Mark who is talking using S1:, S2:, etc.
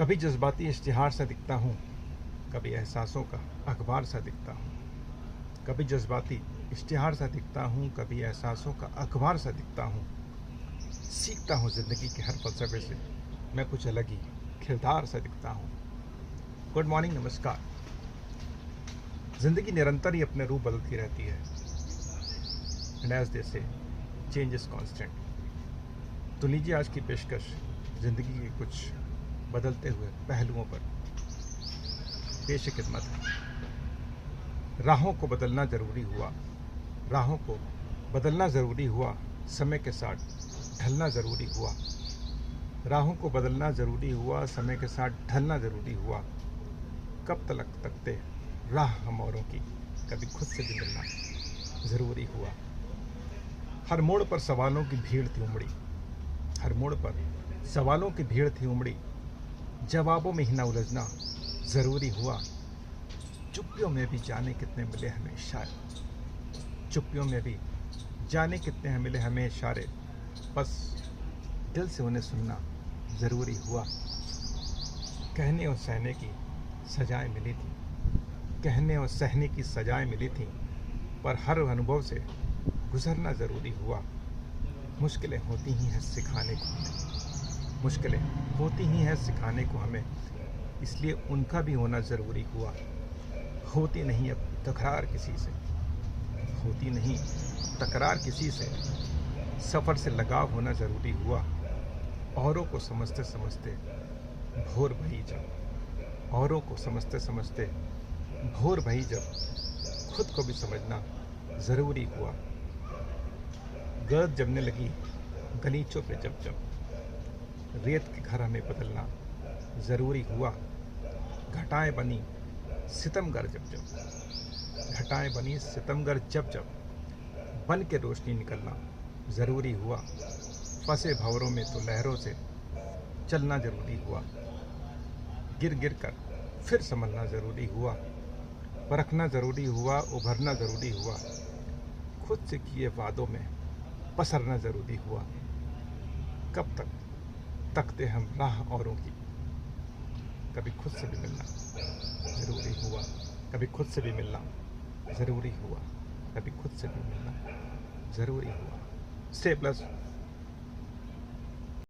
S1: कभी जज्बाती इश्तिहार सा दिखता हूँ, कभी एहसासों का अखबार सा दिखता हूँ। कभी जज्बाती इश्तिहार सा दिखता हूँ, कभी एहसासों का अखबार सा दिखता हूँ। सीखता हूँ ज़िंदगी के हर फ़लसफ़े से, मैं कुछ अलग ही किरदार सा दिखता हूँ। गुड मॉर्निंग, नमस्कार। ज़िंदगी निरंतर ही अपने रूप बदलती रहती है। एंड एज दे से चेंज इज़ कॉन्स्टेंट। तो लीजिए आज की पेशकश ज़िंदगी के कुछ बदलते हुए पहलुओं पर पेश खिदमत है। राहों को बदलना ज़रूरी हुआ, राहों को बदलना ज़रूरी हुआ, समय के साथ ढलना ज़रूरी हुआ। राहों को बदलना ज़रूरी हुआ, समय के साथ ढलना ज़रूरी हुआ। कब तलक तकते राह हम औरों की, कभी खुद से भी मिलना ज़रूरी हुआ। हर मोड़ पर सवालों की भीड़ थी उमड़ी, हर मोड़ पर सवालों की भीड़ थी उमड़ी। जवाबों में ही ना उलझना ज़रूरी हुआ। चुप्पियों में भी जाने कितने मिले हमें इशारे, चुप्पियों में भी जाने कितने मिले हमें इशारे। बस दिल से उन्हें सुनना ज़रूरी हुआ। कहने और सहने की सजाएं मिली थी, कहने और सहने की सजाएं मिली थी, पर हर अनुभव से गुजरना ज़रूरी हुआ। मुश्किलें होती ही हैं सिखाने को हमें, मुश्किलें होती ही हैं सिखाने को हमें, इसलिए उनका भी होना ज़रूरी हुआ। होती नहीं अब तकरार किसी से, होती नहीं तकरार किसी से, सफ़र से लगाव होना ज़रूरी हुआ। औरों को समझते समझते भोर भई जब, औरों को समझते समझते भोर भई जब, खुद को भी समझना ज़रूरी हुआ। गर्द जमने लगी गलीचों पे जब जब, रेत के घर हमें बदलना ज़रूरी हुआ। घटाएं बनी सितमगर जब जब, घटाएं बनी सितमगर जब जब, बन के रोशनी निकलना ज़रूरी हुआ। फंसे भंवरों में तो लहरों से चलना ज़रूरी हुआ। गिर गिर कर फिर संभलना ज़रूरी हुआ। परखना ज़रूरी हुआ, उभरना ज़रूरी हुआ। खुद से किए वादों में पसरना ज़रूरी हुआ। कब तक तकते हम राह औरों की, कभी खुद से भी मिलना ज़रूरी हुआ। कभी खुद से भी मिलना ज़रूरी हुआ, कभी खुद से भी मिलना ज़रूरी हुआ। Stay plus.